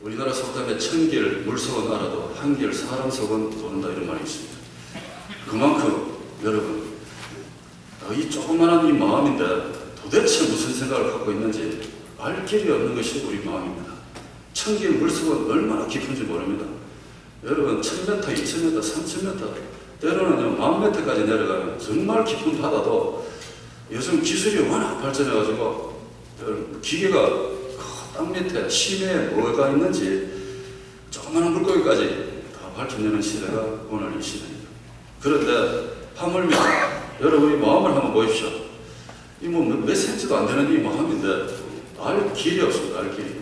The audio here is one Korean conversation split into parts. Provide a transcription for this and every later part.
우리나라 속담에 천길 물속은 알아도 한길 사람 속은 모른다 이런 말이 있습니다. 그만큼 여러분 이 조그마한 이 마음인데 도대체 무슨 생각을 갖고 있는지 알 길이 없는 것이 우리 마음입니다. 천길 물속은 얼마나 깊은지 모릅니다. 여러분 1000m, 2000m, 3000m 때로는 10,000m까지 내려가면 정말 깊은 바다도 요즘 기술이 워낙 발전해가지고 기계가 땅 밑에 심해에 뭐가 있는지 조그마한 물고기까지 다 밝혀내는 시대가 오늘 이 시대입니다. 그런데 하물며 여러분이 마음을 한번 보십시오. 이 뭐 몇 센치도 안 되는 이 마음인데 알 길이 없습니다. 알 길이.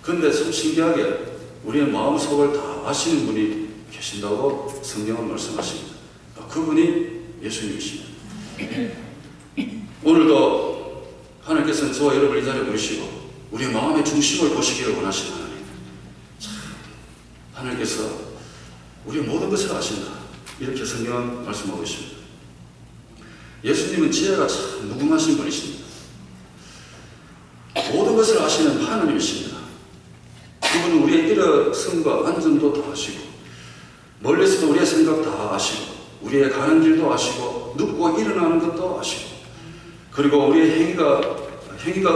그런데 참 신기하게 우리의 마음속을 다 아시는 분이 계신다고 성경은 말씀하십니다. 그분이 예수님이십니다. 오늘도 하나님께서는 저와 여러분을 이 자리에 부르시고 우리의 마음의 중심을 보시기를 원하시는 하나님. 참, 하나님께서 우리의 모든 것을 아신다. 이렇게 성경은 말씀하고 있습니다. 예수님은 지혜가 참 무궁하신 분이십니다. 모든 것을 아시는 하나님이십니다. 그분은 우리의 일어섬과 안전도 다 아시고 멀리서도 우리의 생각 다 아시고 우리의 가는 길도 아시고 눕고 일어나는 것도 아시고 그리고 우리의 행위가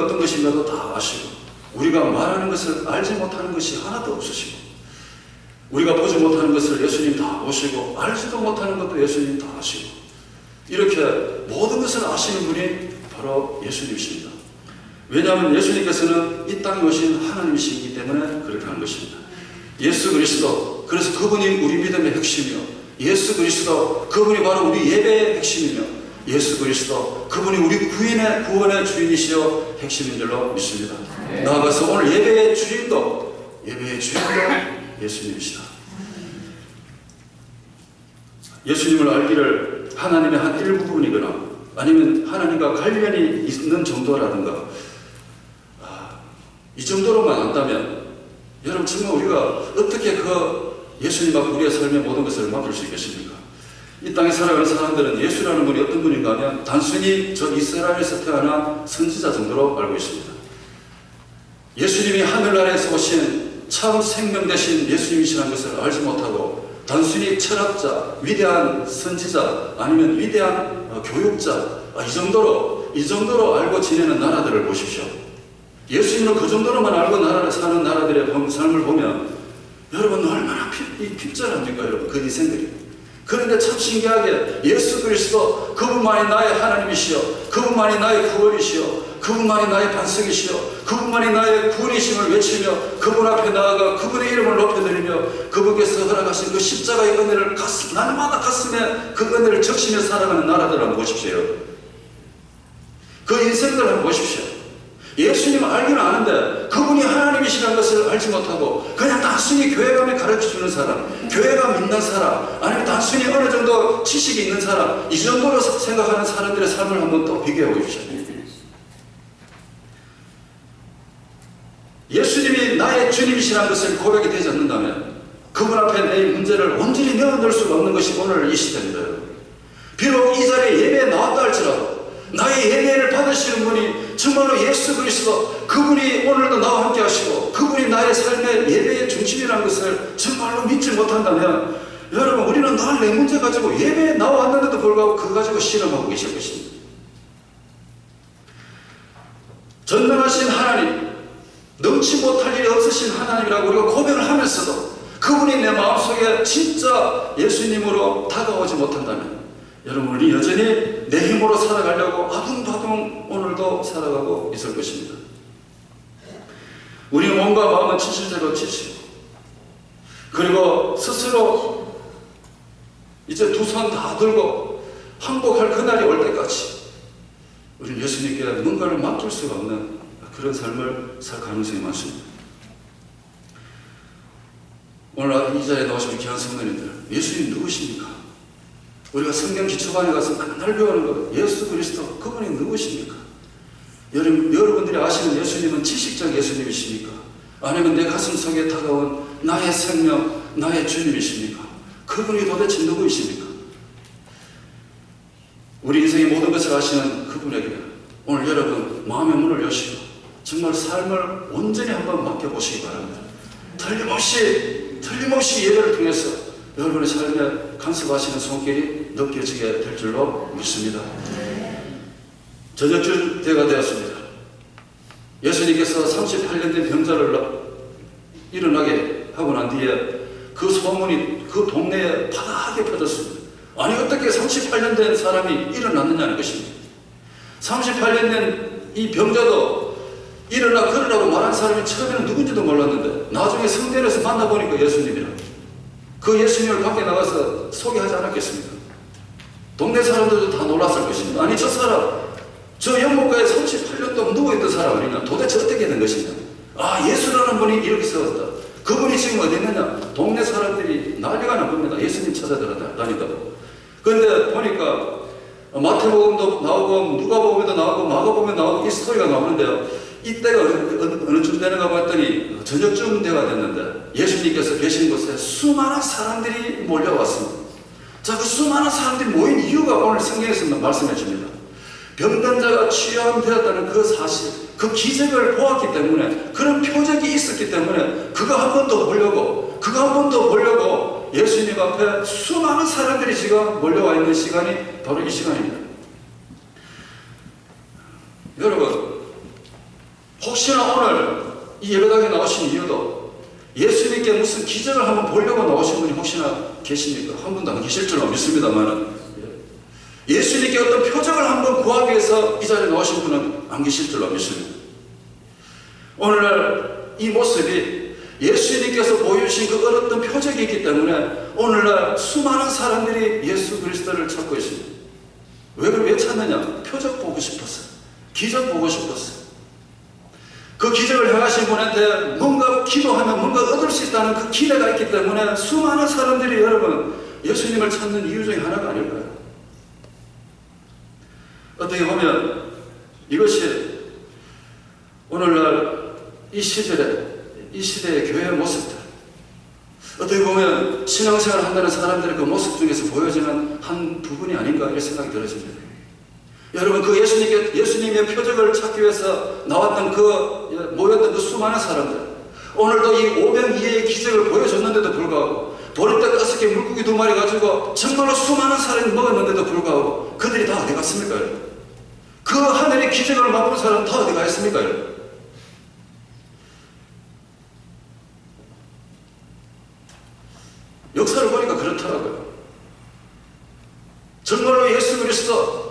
어떤 것인가도 다 아시고 우리가 말하는 것을 알지 못하는 것이 하나도 없으시고 우리가 보지 못하는 것을 예수님 다 보시고 알지도 못하는 것도 예수님 다 아시고 이렇게 모든 것을 아시는 분이 바로 예수님이십니다. 왜냐하면 예수님께서는 이 땅에 오신 하나님이시기 때문에 그렇게 하는 것입니다. 예수 그리스도, 그래서 그분이 우리 믿음의 핵심이요 예수 그리스도, 그분이 바로 우리 예배의 핵심이며 예수 그리스도, 그분이 우리 구원의 주인이시여 핵심인 줄로 믿습니다. 네. 나아가서 오늘 예배의 주인도 예수님이시다. 예수님을 알기를 하나님의 한 일부분이거나 아니면 하나님과 관련이 있는 정도라든가 이 정도로만 안다면 여러분 정말 우리가 어떻게 그 예수님 앞 우리의 삶의 모든 것을 맡길 수 있겠습니까? 이 땅에 살아가는 사람들은 예수라는 분이 어떤 분인가 하면 단순히 저 이스라엘에서 태어난 선지자 정도로 알고 있습니다. 예수님이 하늘나라에서 오신 참 생명 되신 예수님이시라는 것을 알지 못하고 단순히 철학자, 위대한 선지자 아니면 위대한 교육자 이 정도로 알고 지내는 나라들을 보십시오. 예수님을 그 정도로만 알고 사는 나라들의 삶을 보면 여러분 얼마나 핍절합니까 여러분 그 인생들이. 그런데 참 신기하게 예수 그리스도 그분만이 나의 하나님이시여 그분만이 나의 구원이시여 그분만이 나의 반석이시여 그분만이 나의 구원이심을 외치며 그분 앞에 나아가 그분의 이름을 높여드리며 그분께서 허락하신 그 십자가의 은혜를 날마다 가슴에 그 은혜를 적시며 살아가는 나라들 한번 보십시오. 그 인생들 한번 보십시오. 예수님을 알기는 아는데 그분이 하나님이시라는 것을 알지 못하고 그냥 단순히 교회감에 가르쳐주는 사람 교회가 믿는 사람 아니면 단순히 어느 정도 지식이 있는 사람 이 정도로 생각하는 사람들의 삶을 한번 또 비교해 보십시오. 예수님이 나의 주님이시라는 것을 고백이 되지 않는다면 그분 앞에 내 문제를 온전히 내어놓을 수가 없는 것이 오늘 이 시대입니다. 비록 이 자리에 예배에 나왔다 할지라도 나의 예배를 받으시는 분이 정말로 예수 그리스도 그분이 오늘도 나와 함께 하시고 그분이 나의 삶의 예배의 중심이라는 것을 정말로 믿지 못한다면 여러분 우리는 늘 내 문제 가지고 예배에 나왔는데도 불구하고 그거 가지고 실험하고 계실 것입니다. 전능하신 하나님 넘지 못할 일이 없으신 하나님이라고 우리가 고백을 하면서도 그분이 내 마음속에 진짜 예수님으로 다가오지 못한다면 여러분 우리 여전히 내 힘으로 살아가려고 아둥바둥 오늘도 살아가고 있을 것입니다. 우리 몸과 마음은 지칠대로 지치고 그리고 스스로 이제 두 손 다 들고 항복할 그날이 올 때까지 우리는 예수님께 뭔가를 맡길 수가 없는 그런 삶을 살 가능성이 많습니다. 오늘 이 자리에 나오신 귀한 성도님들 예수님 누구십니까? 우리가 성경 기초반에 가서 맨날 배우는 것 예수 그리스도 그분이 누구십니까? 여러분들이 아시는 예수님은 지식적 예수님이십니까? 아니면 내 가슴 속에 다가온 나의 생명 나의 주님이십니까? 그분이 도대체 누구이십니까? 우리 인생의 모든 것을 아시는 그분에게 오늘 여러분 마음의 문을 여시고 정말 삶을 온전히 한번 맡겨보시기 바랍니다. 틀림없이 예배를 통해서 여러분의 삶에 간섭하시는 손길이 느껴지게 될 줄로 믿습니다. 저녁줄 때가 되었습니다. 예수님께서 38년 된 병자를 일어나게 하고 난 뒤에 그 소문이 그 동네에 파다하게 퍼졌습니다. 아니 어떻게 38년 된 사람이 일어났느냐는 것입니다. 38년 된 이 병자도 일어나 걸으라고 말한 사람이 처음에는 누군지도 몰랐는데 나중에 성전에서 만나보니까 예수님이라. 그 예수님을 밖에 나가서 소개하지 않았겠습니까? 동네 사람들도 다 놀랐을 것입니다. 아니 저 사람 저 연못가에 38년 동안 누워있던 사람 아니냐? 도대체 어떻게 된 것이냐? 아 예수라는 분이 이렇게 세웠다. 그분이 지금 어디 있느냐? 동네 사람들이 난리가 난 겁니다. 예수님 찾아다니다고. 그런데 보니까 마태복음도 나오고 누가복음도 나오고 마가복음도 나오고 이 스토리가 나오는데요. 이때가 어느 쯤 되는가 봤더니 저녁쯤 때가 됐는데 예수님께서 계신 곳에 수많은 사람들이 몰려왔습니다. 자, 그 수많은 사람들이 모인 이유가 오늘 성경에서 말씀해 줍니다. 병든 자가 치유되었다는 그 사실, 그 기적을 보았기 때문에, 그런 표적이 있었기 때문에 그거 한 번 더 보려고 예수님 앞에 수많은 사람들이 지금 몰려와 있는 시간이 바로 이 시간입니다. 여러분, 혹시나 오늘 이 예배당에 나오신 이유도 예수님께 무슨 기적을 한번 보려고 나오신 분이 혹시나 계십니까? 한 분도 안 계실 줄로 믿습니다만 예수님께 어떤 표적을 한번 구하기 위해서 이 자리에 나오신 분은 안 계실 줄로 믿습니다. 오늘날 이 모습이 예수님께서 보여주신 그 어떤 표적이 있기 때문에 오늘날 수많은 사람들이 예수 그리스도를 찾고 있습니다. 왜 찾느냐? 표적 보고 싶었어요. 기적 보고 싶었어요. 그 기적을 행하신 분한테 뭔가 기도하면 뭔가 얻을 수 있다는 그 기대가 있기 때문에 수많은 사람들이 여러분 예수님을 찾는 이유 중에 하나가 아닐까요? 어떻게 보면 이것이 오늘날 이 시대의 교회의 모습들, 어떻게 보면 신앙생활을 한다는 사람들의 그 모습 중에서 보여지는 한 부분이 아닌가 이런 생각이 들어집니다. 여러분, 그 예수님의 표적을 찾기 위해서 나왔던 모였던 그 수많은 사람들, 오늘도 이 오병이어의 기적을 보여줬는데도 불구하고 보리떡 5개 물고기 2마리 가지고 정말로 수많은 사람이 먹었는데도 불구하고 그들이 다 어디 갔습니까? 그 하늘의 기적을 맛본 사람 다 어디 가 있습니까? 역사를 보니까 그렇더라고요. 정말로 예수 그리스도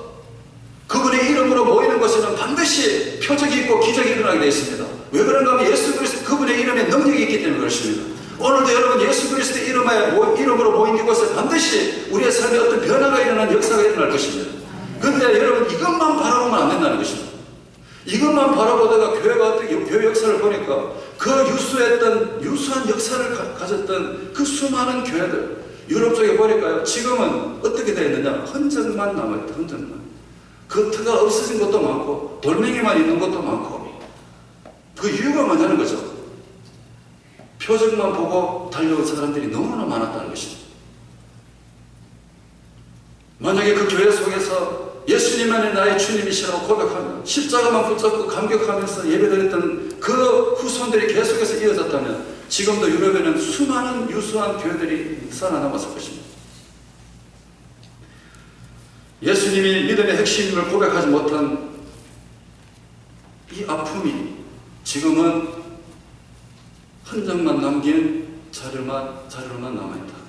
그분의 이름으로 모이는 곳에는 반드시 표적이 있고 기적이 일어나게 되어 있습니다. 왜 그런가 하면 예수 그리스도 그분의 이름에 능력이 있기 때문에 그렇습니다. 오늘도 여러분 예수 그리스도의 이름으로 모인 이곳에 반드시 우리의 삶에 어떤 변화가 일어나는 역사가 일어날 것입니다. 그런데 여러분 이것만 바라보면 안 된다는 것입니다. 이것만 바라보다가 교회가 어떻게 교회 역사를 보니까 그 유수한 역사를 가졌던 그 수많은 교회들 유럽 쪽에 보니까요 지금은 어떻게 되어 있느냐? 흔적만 남아있다. 흔적만. 그 터가 없어진 것도 많고 돌멩이만 있는 것도 많고 그 이유가 뭐냐는 거죠. 표적만 보고 달려온 사람들이 너무나 많았다는 것입니다. 만약에 그 교회 속에서 예수님만이 나의 주님이시라고 고백하며 십자가만 붙잡고 감격하면서 예배드렸던 그 후손들이 계속해서 이어졌다면 지금도 유럽에는 수많은 유수한 교회들이 살아남았을 것입니다. 예수님이 믿음의 핵심임을 고백하지 못한 이 아픔이 지금은 흔적만 남긴 자료만 남아있다.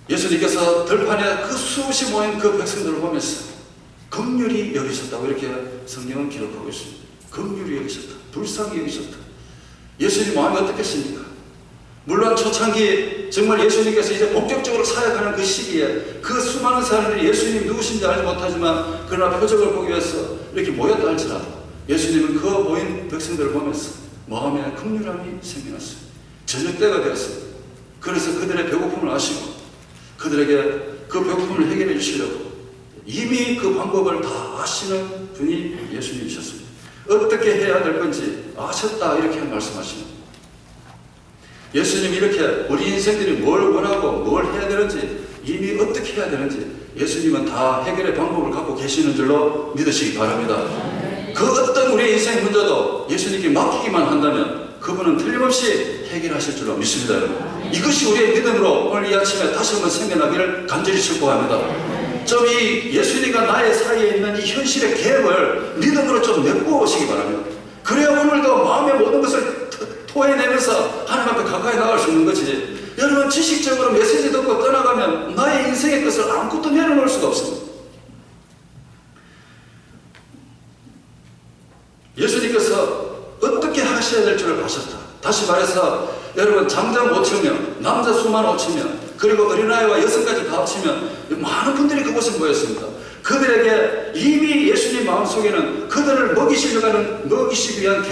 예수님께서 들판에 그 수없이 모인 그 백성들을 보면서 긍휼히 여기셨다고 이렇게 성경은 기록하고 있습니다. 긍휼히 여기셨다. 불쌍히 여기셨다. 예수님 마음이 어떻겠습니까? 물론 초창기 정말 예수님께서 이제 본격적으로 사역하는 그 시기에 그 수많은 사람들이 예수님이 누구신지 알지 못하지만 그러나 표적을 보기 위해서 이렇게 모였다 할지라도 예수님은 그 모인 백성들을 보면서 마음에 긍휼함이 생겨났어요. 저녁 때가 되었습니다. 그래서 그들의 배고픔을 아시고 그들에게 그 배고픔을 해결해 주시려고 이미 그 방법을 다 아시는 분이 예수님이셨습니다. 어떻게 해야 될 건지 아셨다 이렇게 말씀하십니다. 예수님이 이렇게 우리 인생들이 뭘 원하고 뭘 해야 되는지 이미 어떻게 해야 되는지 예수님은 다 해결의 방법을 갖고 계시는 줄로 믿으시기 바랍니다. 그 어떤 우리의 인생 문제도 예수님께 맡기기만 한다면 그분은 틀림없이 해결하실 줄로 믿습니다, 여러분. 이것이 우리의 믿음으로 오늘 이 아침에 다시 한번 생겨나기를 간절히 축복합니다. 좀 이 예수님과 나의 사이에 있는 이 현실의 갭을 믿음으로 좀 메꾸시기 바랍니다. 그래야 오늘도 마음의 모든 것을 토해내면서 하나님 앞에 가까이 나갈 수 있는 거지. 여러분, 지식적으로 메시지 듣고 떠나가면 나의 인생의 것을 아무것도 내려놓을 수가 없습니다. 예수님께서 어떻게 하셔야 될 줄을 아셨다. 다시 말해서 여러분, 장자 5,000명, 남자 수만 5,000명, 그리고 어린아이와 여성까지 다 합치면 많은 분들이 그곳에 모였습니다. 그들에게 이미 예수님 마음속에는 그들을 먹이시기 위한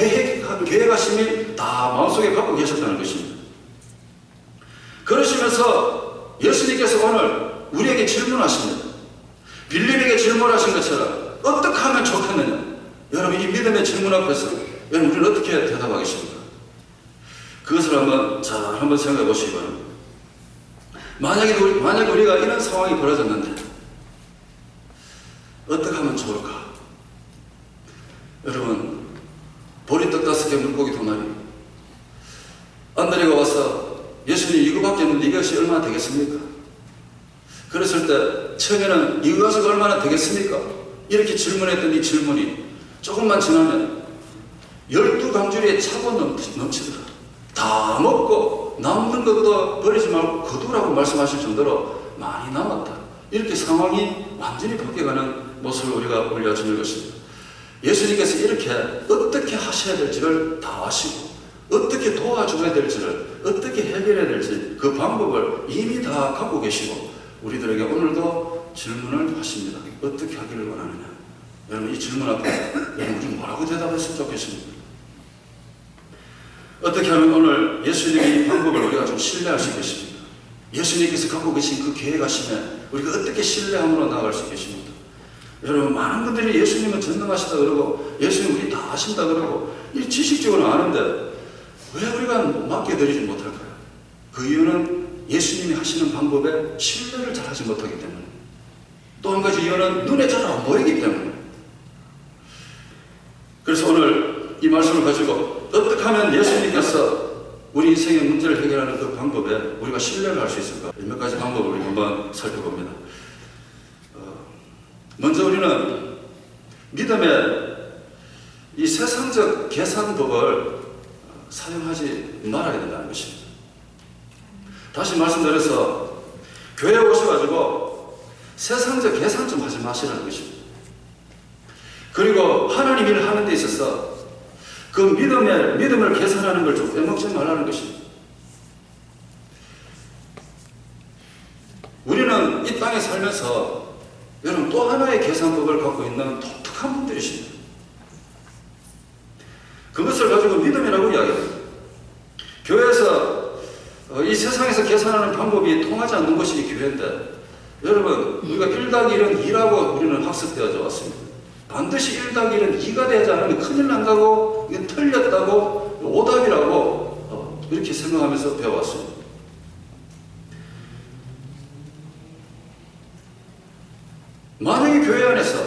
계획하심이 다 마음속에 갖고 계셨다는 것입니다. 그러시면서 예수님께서 오늘 우리에게 질문하십니다. 빌립에게 질문하신 것처럼 어떻게 하면 좋겠느냐. 여러분, 이 믿음의 질문 앞에서 여러분, 우리는 어떻게 대답하겠습니까? 그것을 한번 생각해 보시기 바랍니다. 만약에 우리가 이런 상황이 벌어졌는데 어떻게 하면 좋을까? 여러분, 보리떡 5개, 물고기 2마리. 안드레가 와서 예수님, 이거밖에 없는데 이것이 얼마나 되겠습니까? 그랬을 때 처음에는 이거 가지고 얼마나 되겠습니까? 이렇게 질문했던 이 질문이 조금만 지나면 12강줄에 차고 넘치더라. 다 먹고 남는 것도 버리지 말고 거두라고 말씀하실 정도로 많이 남았다. 이렇게 상황이 완전히 바뀌어가는 모습을 우리가 올려주는 것입니다. 예수님께서 이렇게 어떻게 하셔야 될지를 다 아시고 어떻게 도와줘야 될지를 어떻게 해결해야 될지 그 방법을 이미 다 갖고 계시고 우리들에게 오늘도 질문을 하십니다. 어떻게 하기를 원하느냐. 여러분, 이 질문 앞에 여러분, 우리 뭐라고 대답했으면 좋겠습니까? 어떻게 하면 오늘 예수님의 이 방법을 우리가 좀 신뢰할 수 있겠습니까? 예수님께서 갖고 계신 그 계획하시면 우리가 어떻게 신뢰함으로 나아갈 수 있겠습니까? 여러분, 많은 분들이 예수님은 전능하시다 그러고 예수님 우리 다 아신다 그러고 이 지식적으로 아는데 왜 우리가 맡겨드리지 못할까요? 그 이유는 예수님이 하시는 방법에 신뢰를 잘 하지 못하기 때문에, 또 한 가지 이유는 눈에 잘 안 보이기 때문에. 그래서 오늘 이 말씀을 가지고 어떻게 하면 예수님께서 우리 인생의 문제를 해결하는 그 방법에 우리가 신뢰를 할 수 있을까? 몇 가지 방법을 우리 한번 살펴봅니다. 먼저 우리는 믿음의 이 세상적 계산법을 사용하지 말아야 된다는 것입니다. 다시 말씀드려서 교회에 오셔가지고 세상적 계산 좀 하지 마시라는 것입니다. 그리고 하나님 일을 하는 데 있어서 그 믿음을 계산하는 걸 좀 빼먹지 말라는 것입니다. 우리는 이 땅에 살면서 여러분 또 하나의 계산법을 갖고 있는 독특한 분들이십니다. 그것을 가지고 믿음이라고 이야기합니다. 교회에서 이 세상에서 계산하는 방법이 통하지 않는 것이 이 교회인데, 여러분 우리가 1+1은 2라고 우리는 학습되어져 왔습니다. 반드시 1+1은 2가 되지 않으면 큰일 난다고, 이건 틀렸다고, 오답이라고 이렇게 생각하면서 배워왔습니다. 만약에 교회 안에서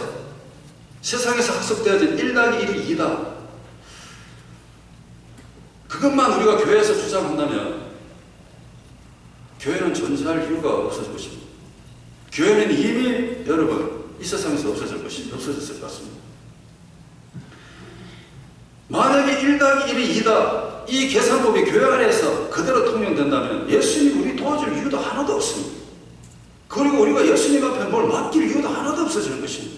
세상에서 학습되어진 1+1이 2다, 그것만 우리가 교회에서 주장한다면 교회는 존재할 이유가 없어질 것입니다. 교회는 이미 여러분 이 세상에서 없어졌을 것 같습니다. 만약에 1+1이 2다, 이 계산법이 교회 안에서 그대로 통용된다면 예수님이 우리 도와줄 이유도 하나도 없습니다. 그리고 우리가 예수님 앞에 뭘 맡길 이유도 하나도 없어지는 것입니다.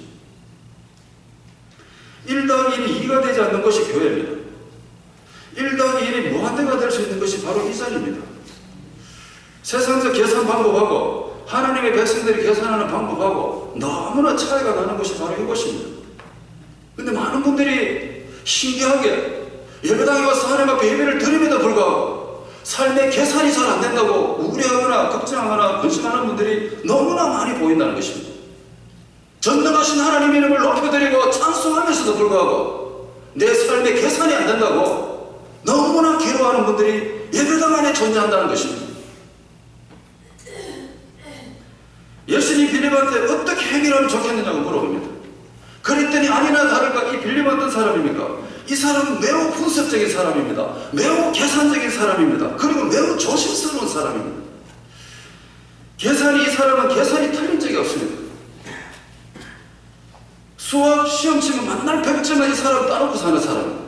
1+1이 2가 되지 않는 것이 교회입니다. 1+1이 무한대가 될 수 있는 것이 바로 이 자리입니다. 세상적 계산 방법하고 하나님의 백성들이 계산하는 방법하고 너무나 차이가 나는 것이 바로 이것입니다. 근데 많은 분들이 신기하게 예배당에 와서 하나님 앞에 예배를 드림에도 불구하고 삶의 계산이 잘 안 된다고 우려하거나 걱정하거나 근심하는 분들이 너무나 많이 보인다는 것입니다. 전능하신 하나님 이름을 높여드리고 찬송하면서도 불구하고 내 삶의 계산이 안 된다고 너무나 괴로워하는 분들이 예배당 안에 존재한다는 것입니다. 예수님 빌립한테 어떻게 해결하면 좋겠느냐고 물어봅니다. 그랬더니 아니나 다를까 이 빌립은 어떤 사람입니까? 이 사람은 매우 분석적인 사람입니다. 매우 계산적인 사람입니다. 그리고 매우 조심스러운 사람입니다. 이 사람은 계산이 틀린 적이 없습니다. 수학 시험 치면 만날 100점은 이 사람 따놓고 사는 사람입니다.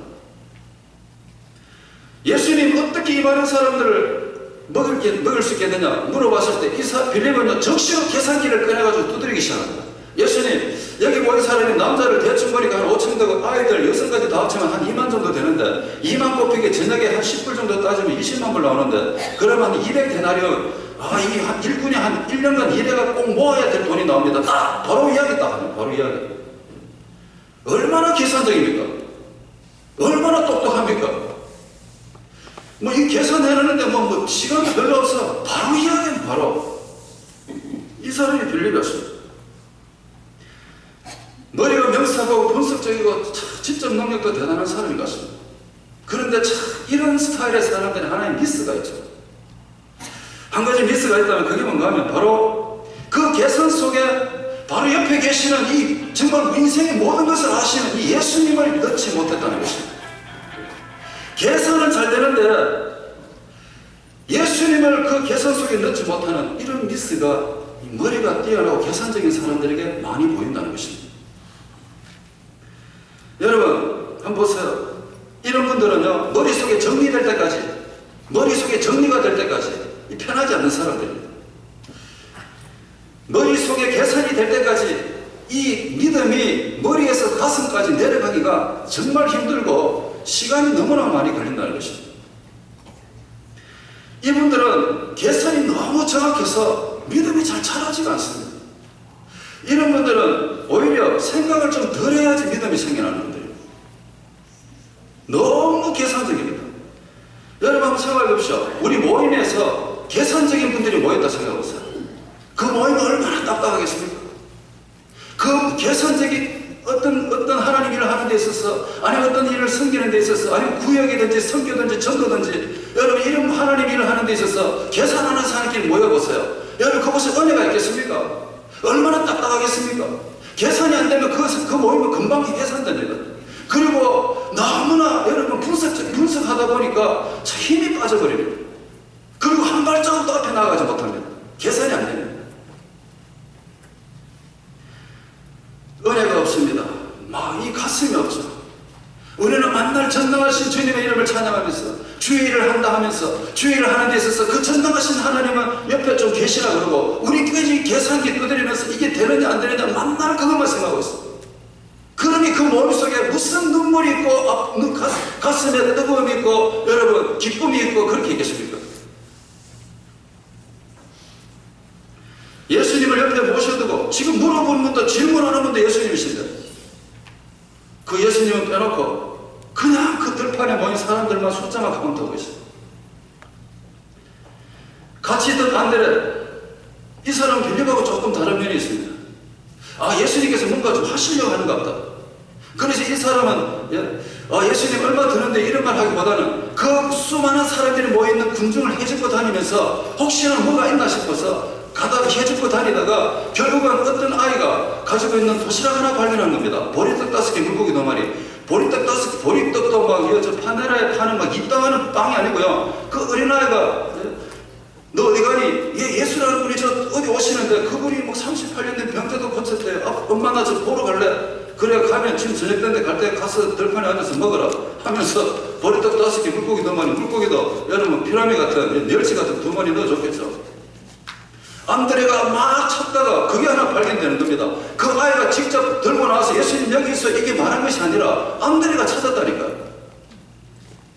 예수님 어떻게 이 많은 사람들을 먹을 수 있겠느냐 물어봤을 때 이 빌립은 적시로 계산기를 꺼내가지고 두드리기 시작합니다. 예수님, 여기 모인 사람이 남자를 대충 보니까 한 5천 되고 아이들 여성까지 다 합치면 한 2만 정도 되는데 2만 곱하기 저녁에 한 10불 정도 따지면 20만 불 나오는데 그러면 한 200데나리온 이게 한 1군에 한 1년간 일해가 꼭 모아야 될 돈이 나옵니다. 딱 바로 이야기 딱 하네. 바로 이야기. 얼마나 계산적입니까? 얼마나 똑똑합니까? 뭐 이 계산해내는데 뭐 시간이 별로 없어. 바로 이야기는 바로 이 사람이 빌립이었습니다. 머리가 명석하고 분석적이고 지적 능력도 대단한 사람인 것 같습니다. 그런데 참 이런 스타일의 사람들이 하나의 미스가 있죠. 한 가지 미스가 있다면 그게 뭔가 하면 바로 그 계산 속에 바로 옆에 계시는 이 정말 인생의 모든 것을 아시는 이 예수님을 넣지 못했다는 것입니다. 계산은 잘 되는데 예수님을 그 계산 속에 넣지 못하는 이런 미스가 머리가 뛰어나고 계산적인 사람들에게 많이 보인다는 것입니다. 여러분 한번 보세요. 이런 분들은요 머릿속에 정리될 때까지 머릿속에 정리가 될 때까지 편하지 않는 사람들입니다. 머릿속에 계산이 될 때까지 이 믿음이 머리에서 가슴까지 내려가기가 정말 힘들고 시간이 너무나 많이 걸린다는 것입니다. 이분들은 계산이 너무 정확해서 믿음이 잘 자라지가 않습니다. 이런 분들은 오히려 생각을 좀 덜 해야지 믿음이 생겨나는 분들이에요. 너무 계산적입니다. 여러분 한번 생각해 보십시오. 우리 모임에서 계산적인 분들이 모였다 생각해 보세요. 그 모임은 얼마나 답답하겠습니까? 그 계산적인 어떤 하나님 일을 하는 데 있어서 아니면 어떤 일을 섬기는 데 있어서 아니면 구역이든지 선교든지 전도든지 여러분 이런 하나님 일을 하는 데 있어서 계산하는 사람끼리 모여보세요. 여러분 그곳에 은혜가 있겠습니까? 얼마나 딱딱하겠습니까? 계산이 안 되면 그 모임은 금방 계산됩니다. 그리고 너무나 여러분 분석하다 보니까 힘이 빠져버립니다. 그리고 한 발자국도 앞에 나가지 못합니다. 계산이 안 됩니다. 은혜가 없습니다. 막 이 가슴이 없죠. 우리는 만날 전능하신 주님의 이름을 찬양하면서 주의를 한다 하면서 주의를 하는 데 있어서 그 전능하신 하나님은 옆에 좀 계시라 그러고 우리까지 계산기 두드리면서 이게 되느냐 안 되느냐 만날 그것만 생각하고 있어요. 그러니 그 머릿속에 무슨 눈물이 있고 가슴에 뜨거움이 있고 여러분 기쁨이 있고 그렇게 있겠습니까? 예수님을 옆에 모셔두고 지금 물어보는 것도 질문하는 분도 예수님이신데 그 예수님은 빼놓고 그냥 그 들판에 모인 사람들만 숫자만 카운트하고 있어요. 같이 있던 반대로 이 사람은 빌립하고 조금 다른 면이 있습니다. 예수님께서 뭔가 좀 하시려고 하는가 보다. 그래서 이 사람은 예수님 얼마 드는데 이런 말 하기보다는 그 수많은 사람들이 모여있는 군중을 헤집고 다니면서 혹시나 뭐가 있나 싶어서 가다가 헤집고 다니다가 결국은 어떤 아이가 가지고 있는 도시락 하나 발견한 겁니다. 보리떡 5개, 물고기 2마리. 보리떡 5개, 보리떡도 막 저 파네라에 파는 막 입당하는 빵이 아니고요. 그 어린아이가 너 어디 가니? 예수라는 분이 저 어디 오시는데 그분이 뭐 38년 된 병자도 고쳤대. 엄마 나 저 보러 갈래? 그래 가면 지금 저녁 된데 갈 때 가서 들판에 앉아서 먹어라 하면서 보리떡 5개, 물고기 2마리. 물고기도 여러분 피라미 같은 멸치 같은 2마리 넣어줬겠죠. 안드레가 막 찾다가 그게 하나 발견되는 겁니다. 그 아이가 직접 들고 나와서 예수님 여기 있어 이게 말한 것이 아니라 안드레가 찾았다니까요.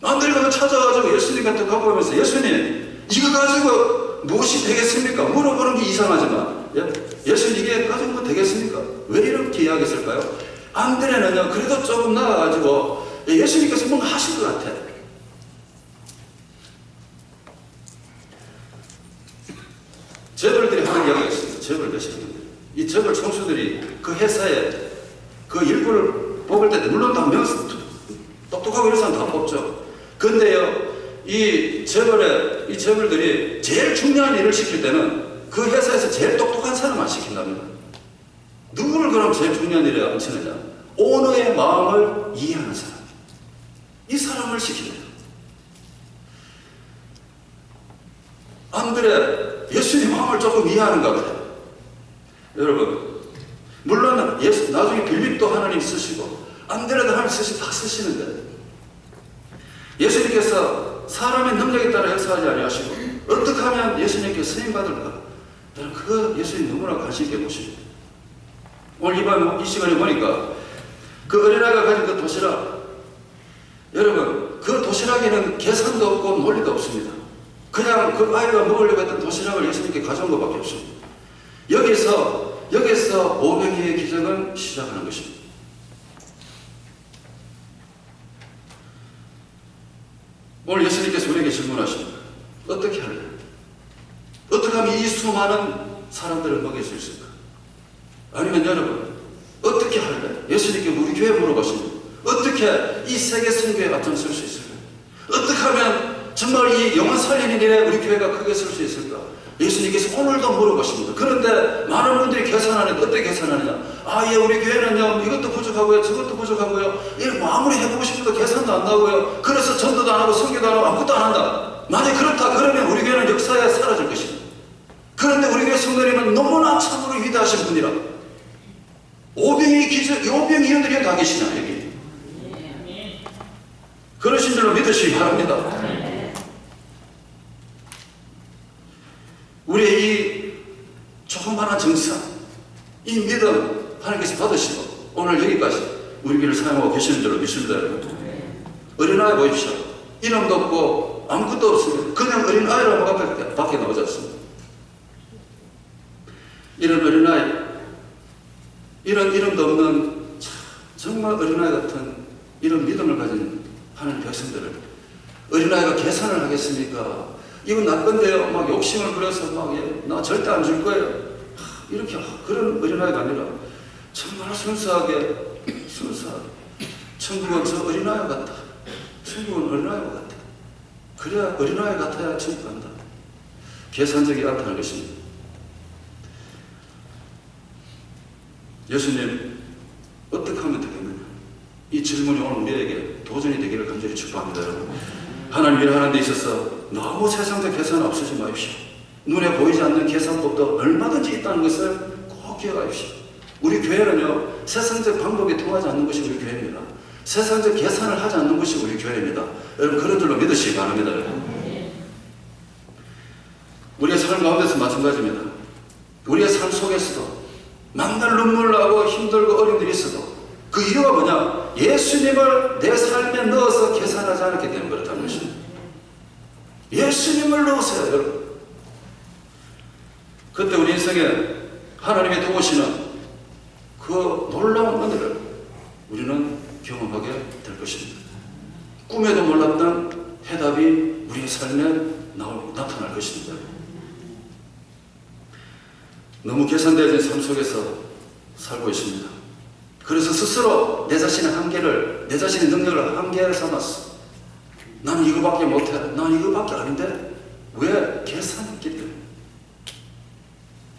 안드레가 찾아가지고 예수님한테 갖고 오면서 예수님 이거 가지고 무엇이 되겠습니까? 물어보는 게 이상하지만 예수님 이게 가지고 뭐 되겠습니까? 왜 이렇게 이야기했을까요? 안드레는요 그래도 조금 나아가지고 예수님께서 뭔가 하실 것 같아. 재벌들이 하는 이야기가 있습니다. 재벌 되시는 분들. 이 재벌 총수들이 그 회사에 그 일부를 뽑을 때 물론 다 똑똑하고 이런 사람 다 뽑죠. 근데요 이 재벌들이 제일 중요한 일을 시킬 때는 그 회사에서 제일 똑똑한 사람만 시킨답니다. 누구를 그럼 제일 중요한 일에 안 치느냐? 오너의 마음을 이해하는 사람. 이 사람을 시킵니다. 안 그래? 예수님 마음을 조금 이해하는 것 같아요. 여러분, 물론 나중에 빌립도 하나님 쓰시고 안드레도 하나님 다 쓰시는데 예수님께서 사람의 능력에 따라 역사하지 아니하시고 어떻게 하면 예수님께 쓰임받을까? 여러분, 그거 예수님 너무나 관심 있게 보십니다. 오늘 이 시간에 보니까 그 어린아이가 가진 그 도시락, 여러분, 그 도시락에는 계산도 없고 논리도 없습니다. 그냥 그 아이가 먹으려고 했던 도시락을 예수님께 가져온 것밖에 없습니다. 여기서 500여의 기적은 시작하는 것입니다. 오늘 예수님께서 우리에게 질문하십니다. 어떻게 할래? 어떻게 하면 이 수많은 사람들을 먹일 수 있을까? 아니면 여러분, 어떻게 할래? 예수님께 우리 교회 물어보십니다. 어떻게 이 세계 선교에 앞장설 수 있을까? 어떻게 하면 정말 이 영혼 살리는 일에 우리 교회가 크게 쓸 수 있을까? 예수님께서 오늘도 물어보십니다. 그런데 많은 분들이 계산하는데 어떻게 계산하느냐? 우리 교회는요, 이것도 부족하고요, 저것도 부족하고요, 이렇게 아무리 해보고 싶어도 계산도 안 나오고요, 그래서 전도도 안 하고 선교도 안 하고 아무것도 안 한다. 만약 그렇다 그러면 우리 교회는 역사에 사라질 것입니다. 그런데 우리 교회 성도님은 너무나 참으로 위대하신 분이라. 오병이 이언들이 다 계시냐, 여기. 그러신 줄로 믿으시기 바랍니다. 우리의 이 조그마한 정사, 이 믿음 하나님께서 받으시고 오늘 여기까지 우리 교회를 사용하고 계시는 줄로 믿습니다. 어린아이 보십시오. 이름도 없고 아무것도 없습니다. 그냥 어린아이라고 밖에 나오지 않습니다. 이런 어린아이, 이런 이름도 없는 정말 어린아이 같은 이런 믿음을 가진 하나님 백성들을 어린아이가 계산을 하겠습니까? 이건 나 건데요. 막 욕심을 부려서 나 절대 안 줄 거예요. 이렇게 그런 어린아이가 아니라 정말 순수하게 천국은 저 어린아이 같다. 천국은 어린아이와 같다. 그래야 어린아이 같아야 천국 간다. 계산적이 않다는 것입니다. 예수님, 어떻게 하면 되겠느냐? 이 질문이 오늘 우리에게 도전이 되기를 간절히 축복합니다. 여러분, 하나님 일하는 데 있어서 너무 세상적 계산 없으지 마십시오. 눈에 보이지 않는 계산법도 얼마든지 있다는 것을 꼭 기억하십시오. 우리 교회는요, 세상적 방법이 통하지 않는 것이 우리 교회입니다. 세상적 계산을 하지 않는 것이 우리 교회입니다. 여러분, 그런 줄로 믿으시기 바랍니다. 우리의 삶 가운데서 마찬가지입니다. 우리의 삶 속에서도 만날 눈물 나고 힘들고 어려운 일이 있어도 그 이유가 뭐냐? 예수님을 내 삶에 넣어서 계산하지 않았기 때문에 그렇다는 것입니다. 예수님을 넣으세요, 여러분. 그때 우리 인생에 하나님이 도우시는 그 놀라운 은혜를 우리는 경험하게 될 것입니다. 꿈에도 몰랐던 해답이 우리의 삶에 나타날 것입니다. 너무 계산되어진 삶 속에서 살고 있습니다. 그래서 스스로 내 자신의 한계를, 내 자신의 능력을 한계를 삼았어. 나는 이거밖에 못해. 난 이거밖에 아닌데 왜? 계산했기 때문에.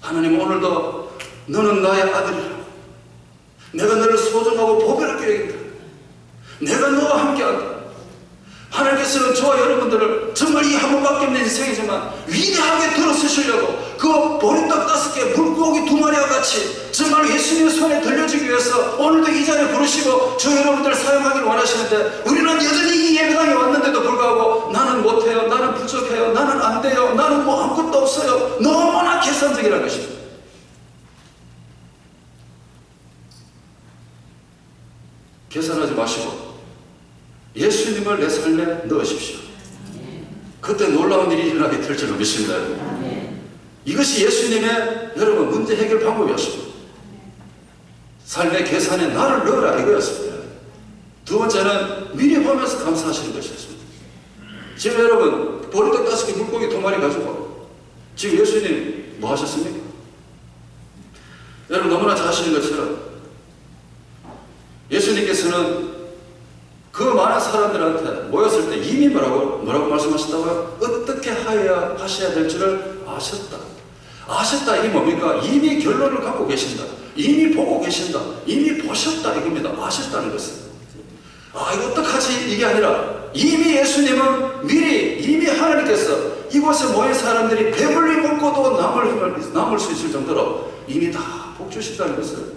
하나님, 오늘도 너는 나의 아들이라고, 내가 너를 소중하고 보배롭게 여긴다, 내가 너와 함께한다. 하나님께서는 저와 여러분들을 정말 이 한 번밖에 없는 인생이지만 위대하게 들어서시려고 그 보리떡 5개, 물고기 2마리와 같이 정말 예수님의 손에 들려주기 위해서 오늘도 이 자리에 부르시고 저 여러분들을 사용하기를 원하시는데, 우리는 여전히 이 예배당에 왔는데도 불구하고 나는 못해요, 나는 부족해요, 나는 안 돼요, 나는 뭐 아무것도 없어요. 너무나 계산적이라는 것입니다. 계산하지 마시고 예수님을 내 삶에 넣으십시오. 그때 놀라운 일이 일어나게 될 줄로 믿습니다. 이것이 예수님의 여러분 문제 해결 방법이었습니다. 삶의 계산에 나를 넣으라 이거였습니다. 두 번째는 미리 보면서 감사하시는 것이었습니다. 지금 여러분 보리떡 5개, 물고기 2마리 가지고 지금 예수님 뭐 하셨습니까? 여러분 너무나 잘 아시는 것처럼 예수님께서는 그 많은 사람들한테 모였을 때 이미 뭐라고 말씀하셨다고요? 어떻게 하셔야 될 줄을 아셨다. 이게 뭡니까? 이미 결론을 갖고 계신다. 이미 보고 계신다. 이미 보셨다 이겁니다. 아셨다는 것은. 이거 어떡하지? 이게 아니라 이미 예수님은 이미 하나님께서 이곳에 모인 사람들이 배불리 먹고도 남을 수 있을 정도로 이미 다 복 주신다는 것을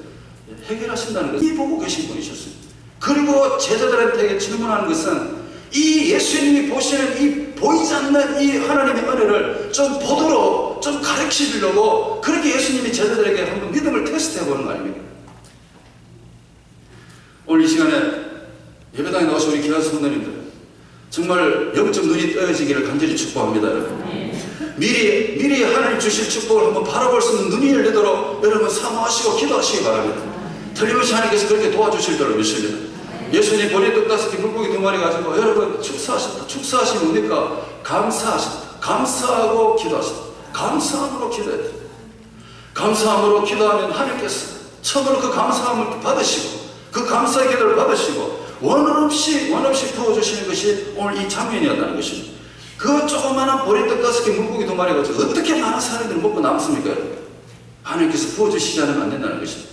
해결하신다는 것을 이미 보고 계신 분이셨습니다. 그리고 제자들한테 질문하는 것은 이 예수님이 보시는 이 보이지 않는 이 하나님의 은혜를 좀 보도록 좀 가르치려고 그렇게 예수님이 제자들에게 한번 믿음을 테스트해 보는 거 아닙니까? 오늘 이 시간에 예배당에 나오신 우리 귀한 성도님들 정말 영적 눈이 떠여지기를 간절히 축복합니다. 여러분. 미리 하나님 주실 축복을 한번 바라볼 수 있는 눈이 열리도록 여러분 사모하시고 기도하시기 바랍니다. 틀림없이 하나님께서 그렇게 도와주실 줄로 믿습니다. 예수님 보리 떡 5개 물고기 2마리 가지고 여러분 축사하셨다. 축사하시면 뭡니까? 감사하셨다. 감사하고 기도하셨다. 감사함으로 기도해야 돼요. 감사함으로 기도하면 하나님께서 처음으로 그 감사함을 받으시고 그 감사의 기도를 받으시고 원 없이 부어주시는 것이 오늘 이 장면이었다는 것입니다. 그 조그마한 보리떡 5개 물고기 2마리 가지고 어떻게 많은 사람들이 먹고 남습니까? 하나님께서 부어주시지 않으면 안 된다는 것입니다.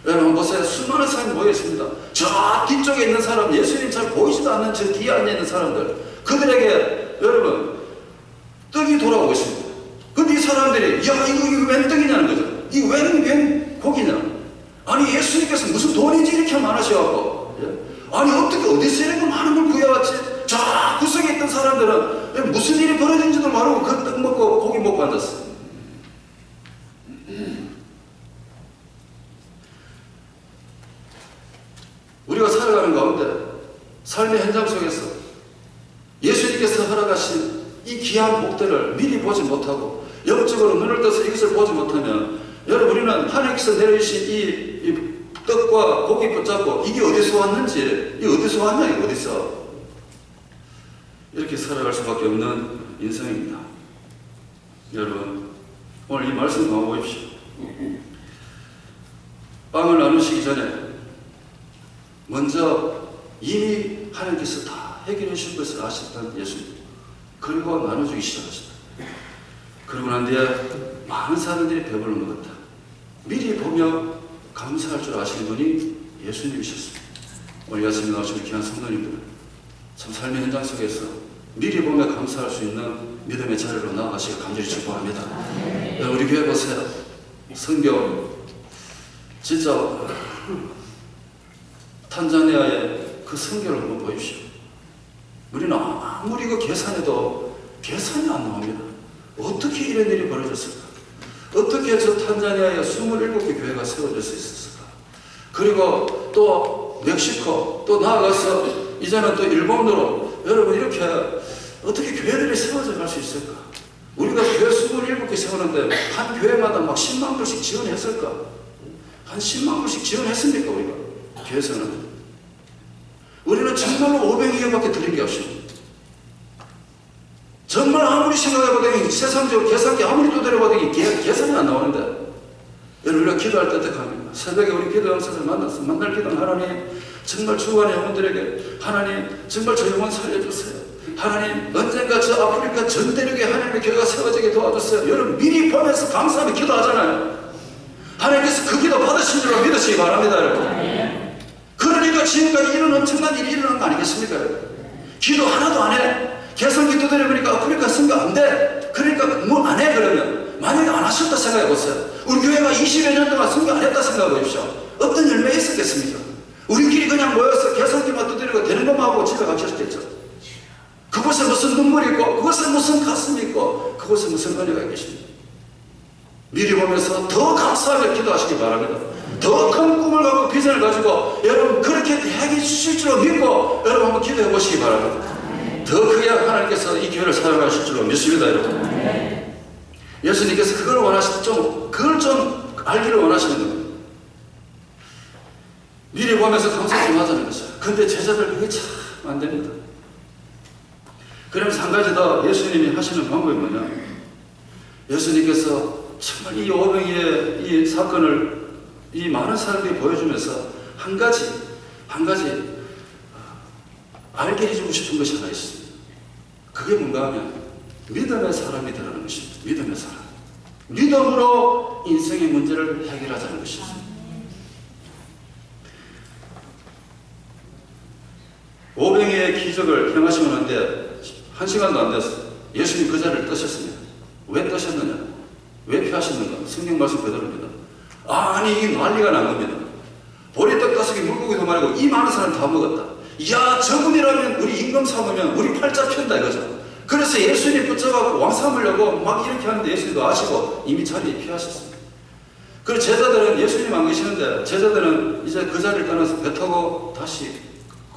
여러분 보세요. 수많은 사람이 모여있습니다. 저 뒤쪽에 있는 사람, 예수님 잘 보이지도 않는 저 뒤에 앉아있는 사람들, 그들에게 여러분 떡이 돌아오고 있습니다. 근데 이 사람들이 이거 웬 떡이냐는 거죠. 이 웬 고기냐. 아니 예수님께서 무슨 돈인지 이렇게 많으셔갖고 아니 어떻게 어디서 이렇게 많은 걸 구해왔지? 저 구석에 있던 사람들은 무슨 일이 벌어진지도 모르고 그 떡 먹고 고기 먹고 앉았어요. 우리가 살아가는 가운데 삶의 현장 속에서 예수님께서 허락하신 이 귀한 복들을 미리 보지 못하고 영적으로 눈을 떠서 이것을 보지 못하면 여러분 우리는 하나님께서 내려주신 이 떡과 고기 붙잡고 이게 어디서 왔는지 이게 어디서 왔냐 이게 어디서 이렇게 살아갈 수밖에 없는 인생입니다. 여러분 오늘 이 말씀 가보십시오. 빵을 나누시기 전에 먼저 이미 하나님께서 다 해결해 주신 것을 아셨던 예수님. 그리고 나눠주기 시작하셨다. 그러고 난 뒤에 많은 사람들이 배불러 먹었다. 미리 보며 감사할 줄 아시는 분이 예수님이셨습니다. 오늘 아침에 나오신 귀한 성도님들 참 삶의 현장 속에서 미리 보며 감사할 수 있는 믿음의 자리로 나아가시길 간절히 축복합니다. 우리 교회 보세요. 성경 진짜 탄자니아의 그 성경을 한번 보십시오. 우리는 아무리 그 계산해도 계산이 안 나옵니다. 어떻게 이런 일이 벌어졌을까? 어떻게 저 탄자니아에 27개 교회가 세워질 수 있었을까? 그리고 또 멕시코, 또 나아가서 이제는 또 일본으로 여러분 이렇게 어떻게 교회들이 세워져 갈 수 있을까? 우리가 교회 27개 세우는데 한 교회마다 막 10만 불씩 지원했을까? 한 10만 불씩 지원했습니까 우리가? 교회에서는 우리는 정말로 500위원밖에 드린 게 없습니다. 정말 아무리 생각해봐도 세상적으로 계산기 아무리 두드려봐도 계산이 안 나오는데 여러분 우리가 기도할 때 어떻게 합니까? 새벽에 우리 기도 영상을 만날 기도는 하나님 정말 주관의 영혼들에게 하나님 정말 저 영혼 살려주세요. 하나님 언젠가 저 아프리카 전 대륙에 하나님의 교회가 세워지게 도와주세요. 여러분 미리 보면서 감사하며 기도하잖아요. 하나님께서 그 기도 받으신 줄로 믿으시기 바랍니다. 여러분. 그러니까 지금까지 이런 엄청난 일이 일어난 거 아니겠습니까? 기도 하나도 안 해. 계산기 두드려보니까 아프리카 선거 안 돼. 그러니까 뭐 안 해 그러면. 만약에 안 하셨다 생각해 보세요. 우리 교회가 20여 년 동안 선거 안 했다 생각해 보십시오. 어떤 열매 있었겠습니까? 우리끼리 그냥 모여서 계산기만 두드리고 되는 것만 하고 집에 가셨겠죠. 그곳에 무슨 눈물이 있고 그곳에 무슨 가슴이 있고 그곳에 무슨 은혜가 있겠습니까? 미리 보면서 더 감사하게 기도하시기 바랍니다. 더 큰 꿈을 갖고 비전을 가지고 여러분 그렇게 대하게 주실 줄로 믿고 여러분 한번 기도해 보시기 바랍니다. 더 크게 하나님께서 이 기회를 사용하실 줄로 믿습니다. 여러분. 예수님께서 그걸 좀 알기를 원하시는 겁니다. 미리 보면서 감사 좀 하자는 거죠. 근데 제자들 그게 참 안 됩니다. 그러면서 한 가지 더 예수님이 하시는 방법이 뭐냐? 예수님께서 정말 이 오병이의 이 사건을 이 많은 사람들이 보여주면서 한 가지 알게 해주고 싶은 것이 하나 있습니다. 그게 뭔가 하면 믿음의 사람이 되라는 것입니다. 믿음의 사람. 믿음으로 인생의 문제를 해결하자는 것입니다. 오병이의 기적을 행하시고 난데 1시간도 안 됐어. 예수님 그 자리를 떠셨습니다. 왜 떠셨느냐? 왜 피하셨는가? 성경 말씀 그대로입니다. 아니 이게 난리가 난 겁니다. 보리떡 5개 물고기도 말고 이 많은 사람 다 먹었다. 야 저분이라면 우리 임금 삼으면 우리 팔자 편다 이거죠. 그래서 예수님 붙잡아서 왕 삼으려고 막 이렇게 하는데 예수님도 아시고 이미 자리에 피하셨습니다. 그리고 제자들은 예수님 안 계시는데 제자들은 이제 그 자리를 떠나서 배 타고 다시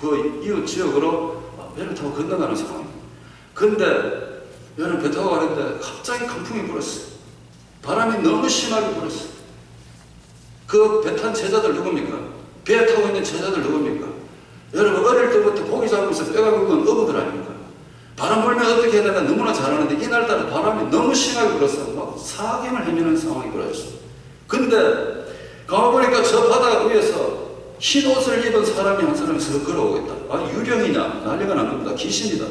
그 이웃 지역으로 배를 타고 건너가는 상황입니다. 근데 여러분 배 타고 가는데 갑자기 강풍이 불었어요. 바람이 너무 심하게 불었어요. 그 배 탄 제자들 누굽니까? 배 타고 있는 제자들 누굽니까? 여러분 어릴 때부터 고기 잡으면서 뼈가 굵은 어부들 아닙니까? 바람 불면 어떻게 해야 되나 너무나 잘 아는데 이날따라 바람이 너무 심하게 불어서 막 사경을 헤매는 상황이 벌어졌어요. 근데 가보니까 저 바다 위에서 흰 옷을 입은 사람이 한 사람이 서 걸어오겠다. 아 유령이냐? 난리가 난 겁니다. 귀신이다.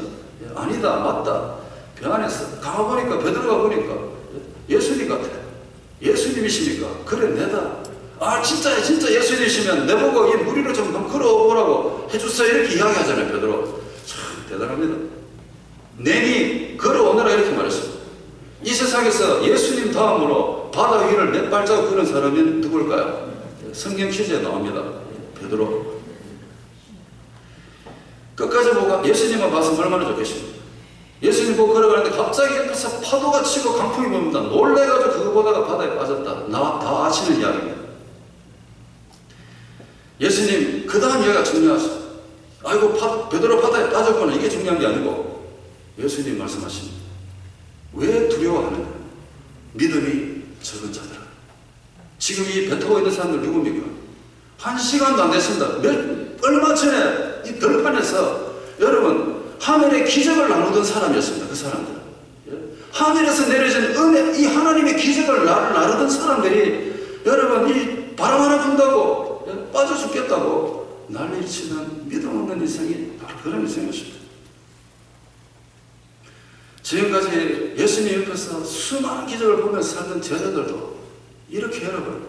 아니다 맞다. 배 안에서 가보니까 배 들어가 보니까 예수님 같아. 예수님이십니까? 그래 내다. 아 진짜 예수님이시면 내보고 이 무리로 좀 걸어오라고 해주세요 이렇게 이야기하잖아요. 베드로 참 대단합니다. 내니 걸어오너라 이렇게 말했습니다. 이 세상에서 예수님 다음으로 바다 위를 몇 발자국 걸은 사람이 누굴까요? 성경 퀴즈에 나옵니다. 베드로. 끝까지 보고 예수님만 봤으면 얼마나 좋겠습니까? 예수님 보고 걸어가는데 갑자기 옆에서 파도가 치고 강풍이 붑니다. 놀래가지고 그거 보다가 바다에 빠졌다. 다 아시는 이야기입니다. 예수님 그 다음 이야기가 중요하죠. 아이고 베드로 바다에 빠졌구나. 이게 중요한 게 아니고 예수님 말씀하십니다. 왜 두려워하느냐? 믿음이 적은 자들아. 지금 이 배 타고 있는 사람들 누굽니까? 1시간도 안 됐습니다. 얼마 전에 이 들판에서 여러분 하늘의 기적을 나누던 사람이었습니다. 그 사람들. 하늘에서 내려진 은혜, 이 하나님의 기적을 나누던 사람들이 여러분 이 바람 하나 분다고 빠져 죽겠다고 난리를 치는 믿음 없는 인생이 바로 그런 인생이었습니다. 지금까지 예수님 옆에서 수많은 기적을 보면서 살던 제자들도 이렇게 여러분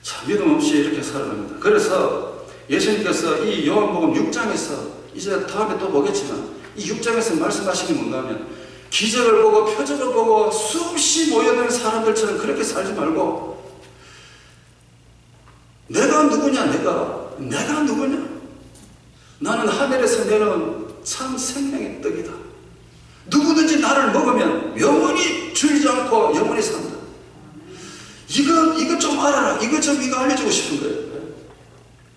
참 믿음 없이 이렇게 살아갑니다. 그래서 예수님께서 이 요한복음 6장에서 이제 다음에 또 보겠지만 이 6장에서 말씀하시는 뭔가 하면 기적을 보고 표적을 보고 수없이 모여드는 사람들처럼 그렇게 살지 말고 내가 누구냐? 내가 누구냐? 나는 하늘에서 내려온 참 생명의 떡이다. 누구든지 나를 먹으면 영원히 줄이지 않고 영원히 산다. 이거 좀 알아라. 이거 알려주고 싶은 거예요.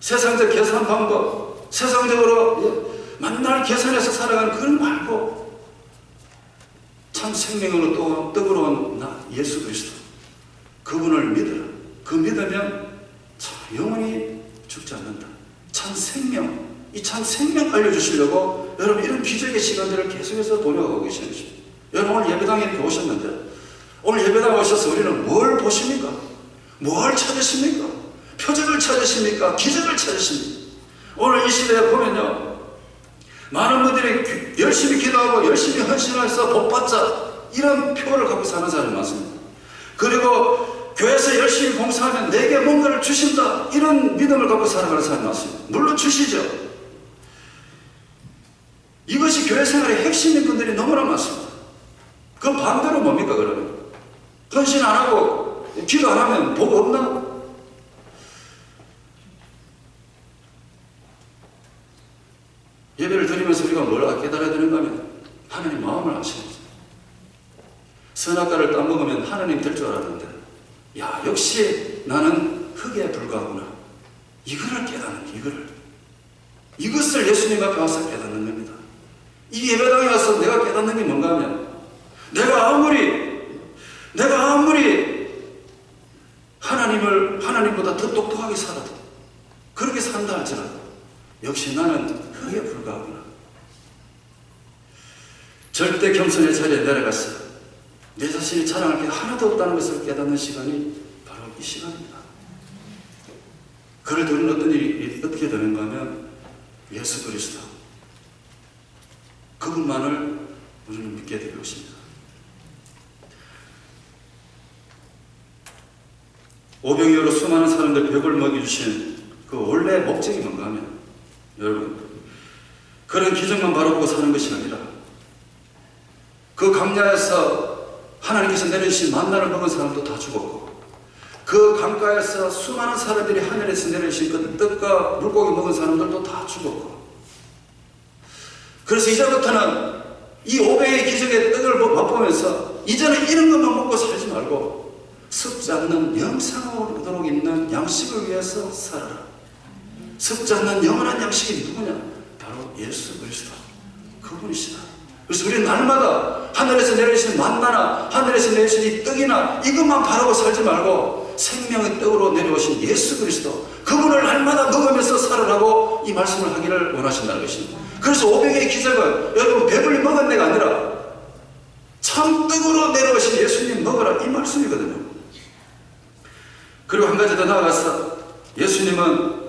세상적 계산 방법, 세상적으로 만날 계산해서 살아가는 그걸 말고 참 생명으로 떡으로 온 나 예수 그리스도 그분을 믿으라. 그 믿으면 참 영원히 죽지 않는다. 참 생명, 이 참 생명 알려주시려고 여러분 이런 기적의 시간들을 계속해서 보내고 계시는 것입니다. 여러분 오늘 예배당에 이렇게 오셨는데 오늘 예배당에 오셔서 우리는 뭘 보십니까? 뭘 찾으십니까? 표적을 찾으십니까? 기적을 찾으십니까? 오늘 이 시대에 보면요 많은 분들이 열심히 기도하고 열심히 헌신해서 복받자 이런 표를 갖고 사는 사람이 많습니다. 그리고 교회에서 열심히 봉사하면 내게 뭔가를 주신다 이런 믿음을 갖고 살아가는 사람이 많습니다. 물론 주시죠. 이것이 교회 생활의 핵심인 분들이 너무나 많습니다. 그 반대로 뭡니까 그러면? 헌신 안 하고 기도 안 하면 복 없나? 예배를 드리면서 우리가 뭘 깨달아야 되는가 하면 하나님 마음을 아시는 거죠. 선악과를 따먹으면 하나님 될 줄 알았는데 야 역시 나는 흙에 불과하구나. 이거를 깨닫는 이것을 예수님 앞에 와서 깨닫는 겁니다. 이 예배당에 와서 내가 깨닫는 게 뭔가 하면 내가 아무리 하나님보다 더 똑똑하게 살아도 그렇게 산다 할지라도 역시 나는 흙에 불과하구나. 절대 겸손의 자리에 내려가서 내 자신이 자랑할 게 하나도 없다는 것을 깨닫는 시간이 바로 이 시간입니다. 그럴 때 우리는 어떤 일이 어떻게 되는가 하면 예수 그리스도 그분만을 우리는 믿게 될 것입니다. 오병이어로 수많은 사람들 벽을 먹여주신 그 원래 목적이 뭔가 하면 여러분 그런 기적만 바라보고 사는 것이 아니라 그 강야에서 하나님께서 내려주신 만나를 먹은 사람도 다 죽었고, 그 강가에서 수많은 사람들이 하늘에서 내려주신 그 떡과 물고기 먹은 사람들도 다 죽었고, 그래서 이제부터는 이 500의 기적의 떡을 맛보면서 이제는 이런 것만 먹고 살지 말고 습지 않는 영생으로 오도록 있는 양식을 위해서 살아라. 습지 않는 영원한 양식이 누구냐? 바로 예수 그리스도, 그분이시다. 그래서 우리는 날마다 하늘에서 내려주신 만나나 하늘에서 내려주신 이 떡이나 이것만 바라고 살지 말고 생명의 떡으로 내려오신 예수 그리스도, 그분을 날마다 먹으면서 살아라고 이 말씀을 하기를 원하신다는 것입니다. 그래서 500의 기적은 여러분 배불리 먹은 데가 아니라 참 떡으로 내려오신 예수님 먹으라, 이 말씀이거든요. 그리고 한 가지 더 나아가서 예수님은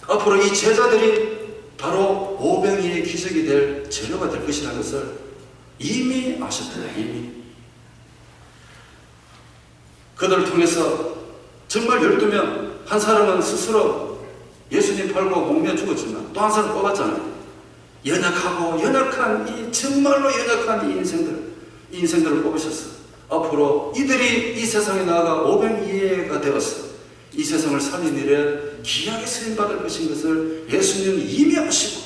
앞으로 이 제자들이 바로 500의 기적이 될 재료가 될 것이라는 것을 이미 아셨대요. 이미 그들을 통해서 정말 12명, 한 사람은 스스로 예수님 팔고 목매 죽었지만 또 한 사람 뽑았잖아요. 연약하고 연약한 이 정말로 연약한 이 인생들을 뽑으셨어. 앞으로 이들이 이 세상에 나아가 500이해가 되어서 이 세상을 살린 일에 귀하게 쓰임받을 것인 것을 예수님은 이미 아시고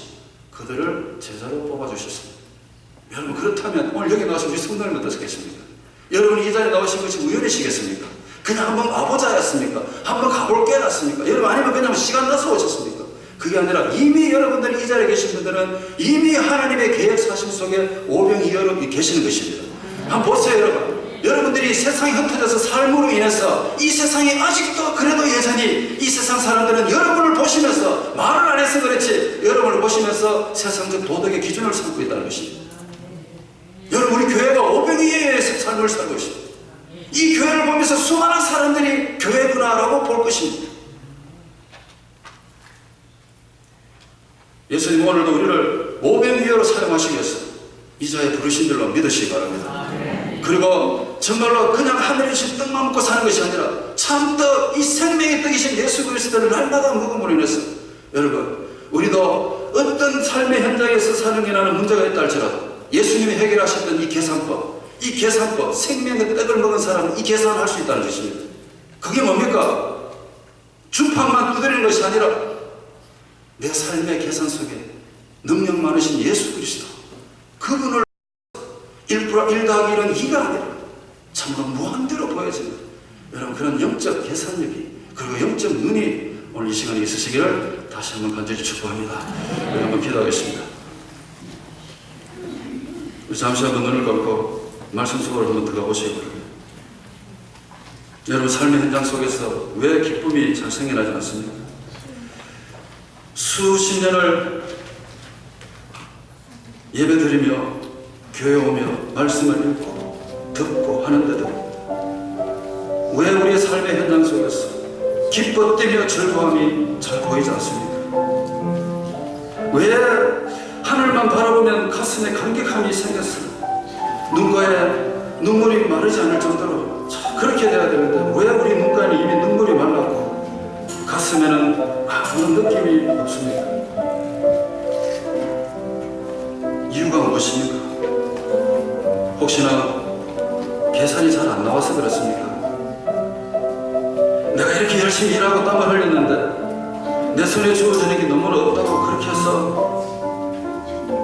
그들을 제자로 뽑아주셨습니다. 여러분, 그렇다면 오늘 여기 나오신 우리 성도님 어떠시겠습니까? 여러분이 이 자리에 나오신 것이 우연이시겠습니까? 그냥 한번 와보자였습니까? 한번 가볼게였습니까? 여러분, 아니면 그냥 시간 나서 오셨습니까? 그게 아니라 이미 여러분들이 이 자리에 계신 분들은 이미 하나님의 계획 사실 속에 500이 계시는 것입니다. 한번 보세요, 여러분. 여러분들이 세상에 흩어져서 삶으로 인해서 이 세상이 아직도 그래도 여전히 이 세상 사람들은 여러분을 보시면서 말을 안 해서 그렇지 여러분을 보시면서 세상적 도덕의 기준을 삼고 있다는 것입니다. 여러분, 우리 교회가 500의 삶을 살고 있습니다. 이 교회를 보면서 수많은 사람들이 교회구나라고 볼 것입니다. 예수님 오늘도 우리를 500위로 사용하시기 위해서 이 자리에 부르신 줄로 믿으시기 바랍니다. 그리고 정말로 그냥 하늘에 주신 떡만 먹고 사는 것이 아니라 참떡, 이 생명의 떡이신 예수 그리스도를 날마다 먹음으로 인해서 여러분, 우리도 어떤 삶의 현장에서 사는 게 나는 문제가 있다 할지라도 예수님이 해결하셨던 이 계산법, 생명의 떡을 먹은 사람은 이 계산을 할 수 있다는 것입니다. 그게 뭡니까? 주판만 두드리는 것이 아니라 내 삶의 계산 속에 능력 많으신 예수 그리스도, 그분을 1 더하기 1은 2가 아니라 참으로 무한대로 보여지는 여러분, 그런 영적 계산력이, 그리고 영적 눈이 오늘 이 시간에 있으시기를 다시 한번 간절히 축복합니다. 우리 한번 기도하겠습니다. 잠시 한번 눈을 감고 말씀 속으로 한번 들어가 보시기 바랍니다. 여러분, 삶의 현장 속에서 왜 기쁨이 잘 생겨나지 않습니까? 수십 년을 예배드리며 교회 오며 말씀을 읽고 듣고 하는데도 왜 우리의 삶의 현장 속에서 기뻐 뛰며 즐거움이 잘 보이지 않습니까? 왜 하늘만 바라보면 가슴에 감격함이 생겼어요? 눈가에 눈물이 마르지 않을 정도로 그렇게 돼야 되는데 왜 우리 눈가에는 이미 눈물이 말랐고 가슴에는 아무런 느낌이 없습니까? 이유가 무엇입니까? 혹시나 계산이 잘 안 나와서 그렇습니까? 내가 이렇게 열심히 일하고 땀을 흘렸는데 내 손에 주어지는 게 너무 없다고 그렇게 해서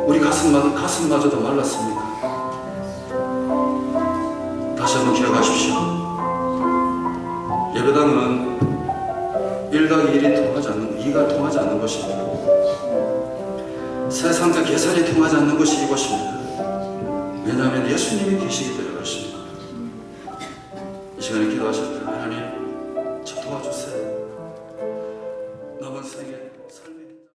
우리 가슴마저도 말랐습니까? 다시 한번 기억하십시오. 예배당은 1 더하기 1이 통하지 않는, 2가 통하지 않는 것입니다. 세상적 계산이 통하지 않는 것이 이것입니다. 왜냐하면 예수님이 계시기 때문에 그렇습니다. 이 시간에 기도하실 때 하나님, 저 도와주세요.